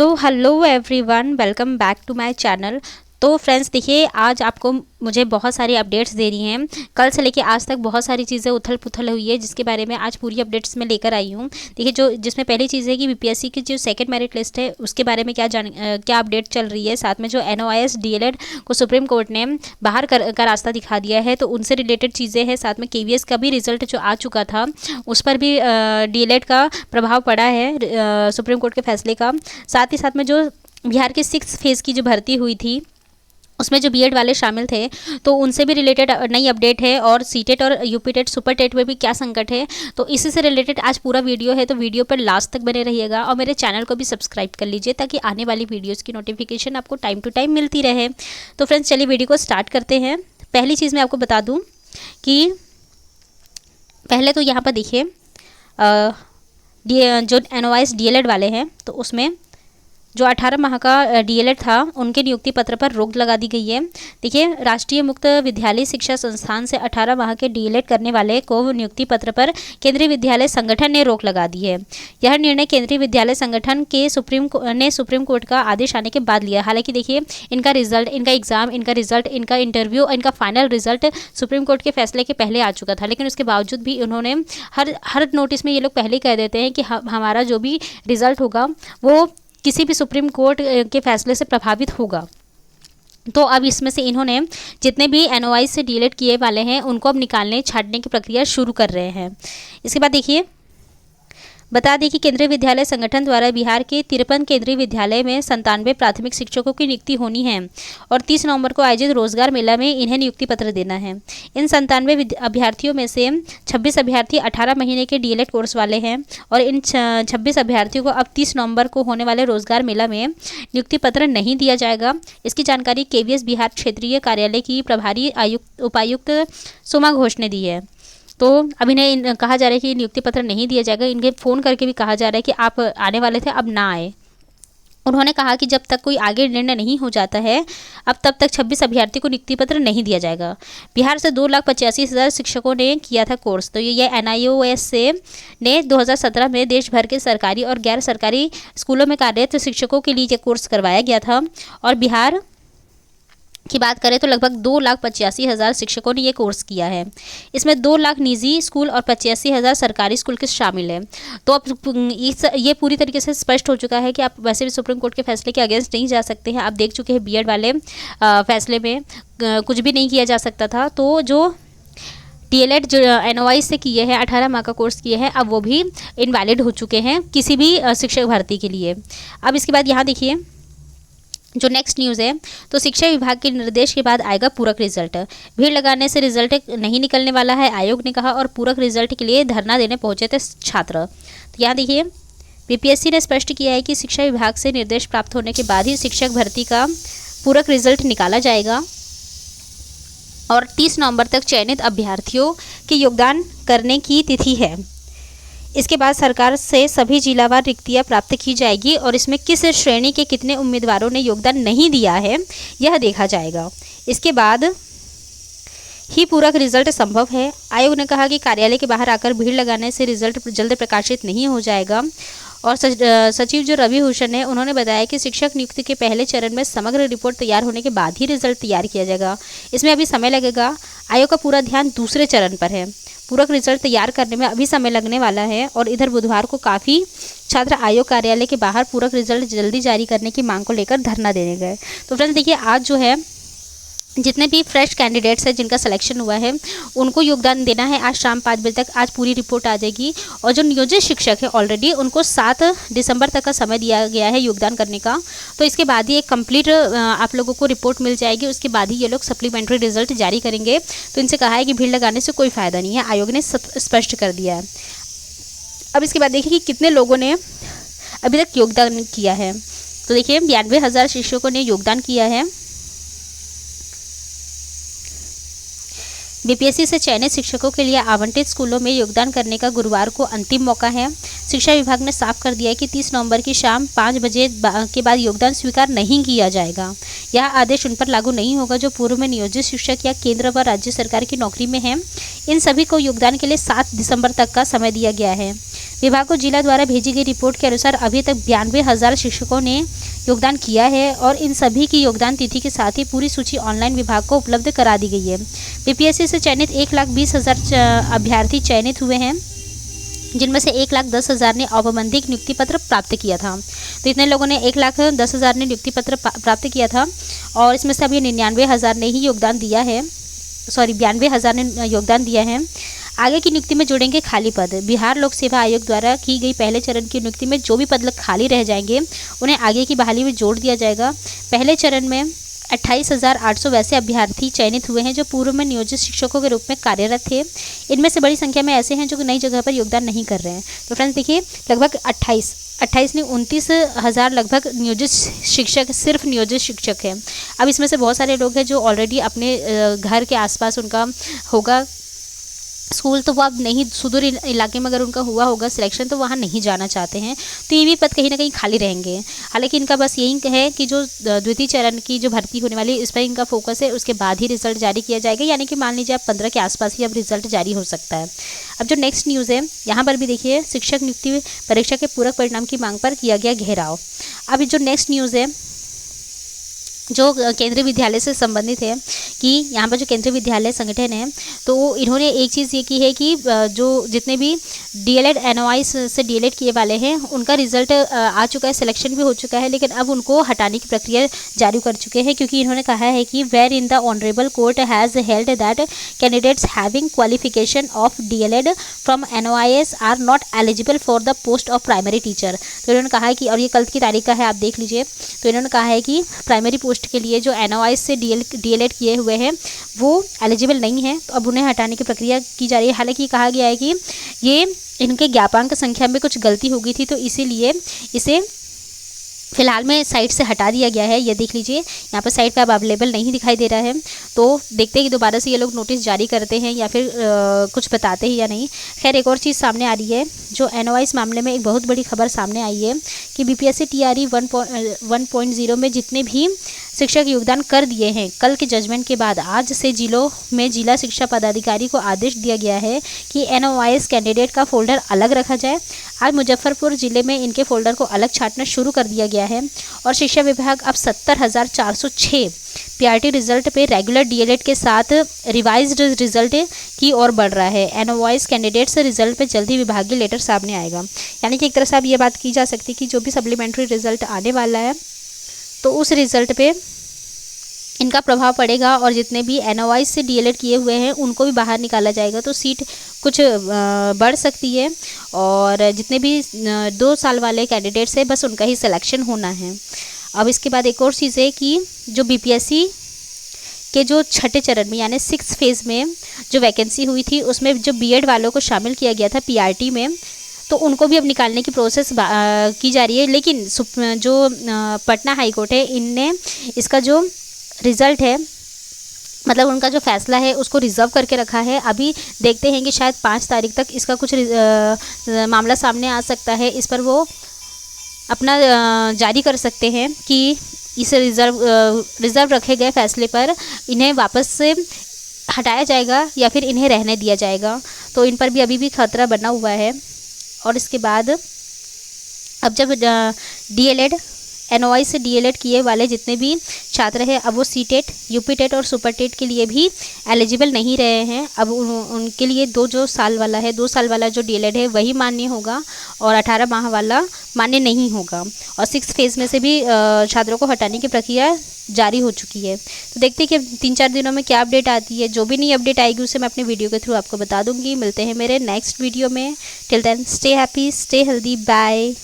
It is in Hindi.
तो hello everyone, welcome back to my channel. तो फ्रेंड्स देखिए, आज आपको मुझे बहुत सारी अपडेट्स दे रही हैं। कल से लेके आज तक बहुत सारी चीज़ें उथल पुथल हुई है, जिसके बारे में आज पूरी अपडेट्स में लेकर आई हूँ। देखिए, जिसमें पहली चीज़ है कि बीपीएससी की जो सेकंड मेरिट लिस्ट है उसके बारे में क्या अपडेट चल रही है। साथ में जो एनओआईएस डीएलएड को सुप्रीम कोर्ट ने बाहर का रास्ता दिखा दिया है, तो उनसे रिलेटेड चीज़ें हैं। साथ में केवीएस का भी रिजल्ट जो आ चुका था, उस पर भी डीएलएड का प्रभाव पड़ा है सुप्रीम कोर्ट के फैसले का। साथ ही साथ में जो बिहार की 6th फेज़ की जो भर्ती हुई थी, उसमें जो बीएड वाले शामिल थे, तो उनसे भी रिलेटेड नई अपडेट है। और सीटेट और यूपीटेट सुपर टेट में भी क्या संकट है, तो इसी से रिलेटेड आज पूरा वीडियो है। तो वीडियो पर लास्ट तक बने रहिएगा और मेरे चैनल को भी सब्सक्राइब कर लीजिए, ताकि आने वाली वीडियोज़ की नोटिफिकेशन आपको टाइम टू टाइम मिलती रहे। तो फ्रेंड्स चलिए वीडियो को स्टार्ट करते हैं। पहली चीज़ मैं आपको बता दूँ कि पहले तो यहाँ पर देखिए, जो एनओआईएस डीएलएड वाले हैं, तो उसमें जो 18 माह का डीएलएड था, उनके नियुक्ति पत्र पर रोक लगा दी गई है। देखिए, राष्ट्रीय मुक्त विद्यालय शिक्षा संस्थान से 18 माह के डीएलएड करने वाले को नियुक्ति पत्र पर केंद्रीय विद्यालय संगठन ने रोक लगा दी है। यह निर्णय केंद्रीय विद्यालय संगठन के सुप्रीम कोर्ट का आदेश आने के बाद लिया। हालांकि देखिए, इनका रिजल्ट, इनका एग्जाम, इनका रिजल्ट, इनका इंटरव्यू, इनका फाइनल रिजल्ट सुप्रीम कोर्ट के फैसले के पहले आ चुका था, लेकिन उसके बावजूद भी उन्होंने हर नोटिस में ये लोग पहले ही कह देते हैं कि हमारा जो भी रिजल्ट होगा वो किसी भी सुप्रीम कोर्ट के फैसले से प्रभावित होगा। तो अब इसमें से इन्होंने जितने भी एनओआई से डीएलएड किए वाले हैं, उनको अब निकालने छांटने की प्रक्रिया शुरू कर रहे हैं। इसके बाद देखिए, बता दें कि केंद्रीय विद्यालय संगठन द्वारा बिहार के 53 केंद्रीय विद्यालय में 97 प्राथमिक शिक्षकों की नियुक्ति होनी है और 30 नवंबर को आयोजित रोजगार मेला में इन्हें नियुक्ति पत्र देना है। इन 97 अभ्यर्थियों में से 26 अभ्यर्थी 18 महीने के डीएलएड कोर्स वाले हैं और इन 26 अभ्यर्थियों को अब 30 नवंबर को होने वाले रोजगार मेला में नियुक्ति पत्र नहीं दिया जाएगा। इसकी जानकारी केवीएस बिहार क्षेत्रीय कार्यालय की प्रभारी उपायुक्त सुमा घोष ने दी है। तो अब इन्हें कहा जा रहा है कि नियुक्ति पत्र नहीं दिया जाएगा। इनके फ़ोन करके भी कहा जा रहा है कि आप आने वाले थे, अब ना आए। उन्होंने कहा कि जब तक कोई आगे निर्णय नहीं हो जाता है, अब तब तक 26 अभ्यर्थी को नियुक्ति पत्र नहीं दिया जाएगा। बिहार से 2,85,000 शिक्षकों ने किया था कोर्स। तो ये एनआईओएस से ने 2017 में देश भर के सरकारी और गैर सरकारी स्कूलों में कार्यरत शिक्षकों के लिए ये कोर्स करवाया गया था। और बिहार की बात करें तो लगभग 2,85,000 शिक्षकों ने ये कोर्स किया है। इसमें 2 लाख निजी स्कूल और 85,000 सरकारी स्कूल के शामिल हैं। तो अब ये पूरी तरीके से स्पष्ट हो चुका है कि आप वैसे भी सुप्रीम कोर्ट के फैसले के अगेंस्ट नहीं जा सकते हैं। आप देख चुके हैं बीएड वाले फैसले में कुछ भी नहीं किया जा सकता था। तो जो डीएलएड जो एनओआई से किए हैं, 18 माह का कोर्स किए हैं, अब वो भी इनवैलिड हो चुके हैं किसी भी शिक्षक भर्ती के लिए। अब इसके बाद यहाँ देखिए, जो नेक्स्ट न्यूज़ है, तो शिक्षा विभाग के निर्देश के बाद आएगा पूरक रिजल्ट। भीड़ लगाने से रिजल्ट नहीं निकलने वाला है, आयोग ने कहा। और पूरक रिजल्ट के लिए धरना देने पहुंचे थे छात्र। तो यहाँ देखिए, बीपीएससी ने स्पष्ट किया है कि शिक्षा विभाग से निर्देश प्राप्त होने के बाद ही शिक्षक भर्ती का पूरक रिजल्ट निकाला जाएगा और 30 नवंबर तक चयनित अभ्यर्थियों के योगदान करने की तिथि है। इसके बाद सरकार से सभी जिलावार रिक्तियाँ प्राप्त की जाएगी और इसमें किस श्रेणी के कितने उम्मीदवारों ने योगदान नहीं दिया है, यह देखा जाएगा। इसके बाद ही पूरक रिजल्ट संभव है। आयोग ने कहा कि कार्यालय के बाहर आकर भीड़ लगाने से रिजल्ट जल्द प्रकाशित नहीं हो जाएगा। और सचिव जो रवि भूषण है, उन्होंने बताया कि शिक्षक नियुक्ति के पहले चरण में समग्र रिपोर्ट तैयार होने के बाद ही रिजल्ट तैयार किया जाएगा। इसमें अभी समय लगेगा। आयोग का पूरा ध्यान दूसरे चरण पर है। पूरक रिजल्ट तैयार करने में अभी समय लगने वाला है। और इधर बुधवार को काफ़ी छात्र आयोग कार्यालय के बाहर पूरक रिजल्ट जल्दी जारी करने की मांग को लेकर धरना देने गए। तो फ्रेंड्स देखिए, आज जो है जितने भी फ्रेश कैंडिडेट्स हैं जिनका सिलेक्शन हुआ है, उनको योगदान देना है। आज शाम 5 बजे तक आज पूरी रिपोर्ट आ जाएगी। और जो नियोजित शिक्षक है ऑलरेडी, उनको 7 दिसंबर तक का समय दिया गया है योगदान करने का। तो इसके बाद ही एक कंप्लीट आप लोगों को रिपोर्ट मिल जाएगी। उसके बाद ही ये लोग सप्लीमेंट्री रिजल्ट जारी करेंगे। तो इनसे कहा है कि भीड़ लगाने से कोई फ़ायदा नहीं है, आयोग ने स्पष्ट कर दिया है। अब इसके बाद देखिए कि कितने लोगों ने अभी तक योगदान किया है। तो देखिए, 92,000 शिक्षकों ने योगदान किया है। बीपीएससी से चयनित शिक्षकों के लिए आवंटित स्कूलों में योगदान करने का गुरुवार को अंतिम मौका है। शिक्षा विभाग ने साफ कर दिया है कि 30 नवंबर की शाम 5 बजे के बाद योगदान स्वीकार नहीं किया जाएगा। यह आदेश उन पर लागू नहीं होगा जो पूर्व में नियोजित शिक्षक या केंद्र व राज्य सरकार की नौकरी में हैं। इन सभी को योगदान के लिए 7 दिसंबर तक का समय दिया गया है। विभाग को जिला द्वारा भेजी गई रिपोर्ट के अनुसार अभी तक 92,000 शिक्षकों ने योगदान किया है और इन सभी की योगदान तिथि के साथ ही पूरी सूची ऑनलाइन विभाग को उपलब्ध करा दी गई है। बीपीएससी से चयनित 1,20,000 अभ्यर्थी चयनित हुए हैं, जिनमें से 1,10,000 ने औपबंधिक नियुक्ति पत्र प्राप्त किया था। तो इतने लोगों ने 1,10,000 ने नियुक्ति पत्र प्राप्त किया था और इसमें से अभी 99,000 ने ही योगदान दिया है, 92,000 ने योगदान दिया है। आगे की नियुक्ति में जुड़ेंगे खाली पद। बिहार लोक सेवा आयोग द्वारा की गई पहले चरण की नियुक्ति में जो भी पद खाली रह जाएंगे उन्हें आगे की बहाली में जोड़ दिया जाएगा। पहले चरण में 28,800 वैसे अभ्यर्थी चयनित हुए हैं जो पूर्व में नियोजित शिक्षकों के रूप में कार्यरत थे। इनमें से बड़ी संख्या में ऐसे हैं जो नई जगह पर योगदान नहीं कर रहे हैं। तो फ्रेंड्स देखिए, लगभग 28 नहीं 29,000 लगभग नियोजित शिक्षक, सिर्फ नियोजित शिक्षक हैं। अब इसमें से बहुत सारे लोग हैं जो ऑलरेडी अपने घर के आसपास उनका होगा स्कूल, तो वो अब नहीं, सुदूर इलाके में अगर उनका हुआ होगा सिलेक्शन तो वहाँ नहीं जाना चाहते हैं, तो ये भी पद कहीं ना कहीं खाली रहेंगे। हालांकि इनका बस यही है कि जो द्वितीय चरण की जो भर्ती होने वाली है इस पर इनका फोकस है, उसके बाद ही रिजल्ट जारी किया जाएगा, यानी कि मान लीजिए आप 15 के आसपास ही अब रिजल्ट जारी हो सकता है। अब जो नेक्स्ट न्यूज़ है यहाँ पर भी देखिए, शिक्षक नियुक्ति परीक्षा के पूरक परिणाम की मांग पर किया गया घेराव। अब जो नेक्स्ट न्यूज़ है जो केंद्रीय विद्यालय से संबंधित है कि यहाँ पर जो केंद्रीय विद्यालय संगठन है तो इन्होंने एक चीज़ ये की है कि जो जितने भी डीएलएड एनओआईस से डीएलएड किए वाले हैं उनका रिजल्ट आ चुका है, सिलेक्शन भी हो चुका है, लेकिन अब उनको हटाने की प्रक्रिया जारी कर चुके हैं, क्योंकि इन्होंने कहा है कि where in the honourable court has held that candidates having qualification of DElEd from NOIS are not eligible for the post of primary teacher. तो इन्होंने कहा है कि, और ये कल की तारीख का है, आप देख लीजिए, तो इन्होंने कहा है कि प्राइमरी पोस्ट के लिए जो एनओआईएस से डीएलएड किए हुए हैं वो एलिजिबल नहीं है, तो अब उन्हें हटाने की प्रक्रिया की जा रही है। हालांकि कहा गया है कि ये इनके ज्ञापांक संख्या में कुछ गलती हो गई थी, तो इसीलिए इसे फिलहाल में साइट से हटा दिया गया है। ये देख लीजिए, यहाँ पर साइट पे अब अवेलेबल नहीं दिखाई दे रहा है, तो देखते हैं कि दोबारा से ये लोग नोटिस जारी करते हैं या फिर कुछ बताते हैं या नहीं। खैर, एक और चीज़ सामने आ रही है, जो एनओआईएस मामले में एक बहुत बड़ी खबर सामने आई है कि बीपीएससी टीआरई 1.0 में जितने भी शिक्षक योगदान कर दिए हैं, कल के जजमेंट के बाद आज से जिलों में जिला शिक्षा पदाधिकारी को आदेश दिया गया है कि एनओआईएस कैंडिडेट का फोल्डर अलग रखा जाए। आज मुजफ्फरपुर जिले में इनके फोल्डर को अलग छांटना शुरू कर दिया गया है और शिक्षा विभाग अब 70,406 पीआरटी रिजल्ट पे रेगुलर डीएलएड के साथ रिवाइज्ड रिजल्ट की ओर बढ़ रहा है। एनओआईएस कैंडिडेट्स रिजल्ट पे जल्दी विभागीय लेटर सामने आएगा। यानी कि एक तरह से अब ये बात की जा सकती है कि जो भी सप्लीमेंट्री रिजल्ट आने वाला है तो उस रिजल्ट पे इनका प्रभाव पड़ेगा और जितने भी एनओआईएस से डीएलएड किए हुए हैं उनको भी बाहर निकाला जाएगा, तो सीट कुछ बढ़ सकती है और जितने भी 2 साल वाले कैंडिडेट्स हैं बस उनका ही सिलेक्शन होना है। अब इसके बाद एक और चीज़ है कि जो बीपीएससी के जो छठे चरण में यानी 6th फेज़ में जो वैकेंसी हुई थी उसमें जो बीएड वालों को शामिल किया गया था पीआरटी में, तो उनको भी अब निकालने की प्रोसेस की जा रही है। लेकिन जो पटना हाई कोर्ट है, इनने इसका जो रिज़ल्ट है, मतलब उनका जो फैसला है उसको रिज़र्व करके रखा है। अभी देखते हैं कि शायद 5 तारीख तक इसका कुछ मामला सामने आ सकता है, इस पर वो अपना जारी कर सकते हैं कि इस रिज़र्व रखे गए फैसले पर इन्हें वापस से हटाया जाएगा या फिर इन्हें रहने दिया जाएगा। तो इन पर भी अभी भी खतरा बना हुआ है। और इसके बाद अब जब डीएलएड एनओआई से डीएलएड किए वाले जितने भी छात्र हैं अब वो सीटेट, यूपी टेट और सुपर टेट के लिए भी एलिजिबल नहीं रहे हैं। अब उनके लिए 2 साल वाला जो डीएलएड है वही मान्य होगा और 18 माह वाला मान्य नहीं होगा। और 6th फेज़ में से भी छात्रों को हटाने की प्रक्रिया जारी हो चुकी है। तो देखते हैं कि 3-4 दिनों में क्या अपडेट आती है। जो भी नई अपडेट आएगी उसे मैं अपने वीडियो के थ्रू आपको बता दूंगी। मिलते हैं मेरे नेक्स्ट वीडियो में। Till then stay happy, stay healthy, bye.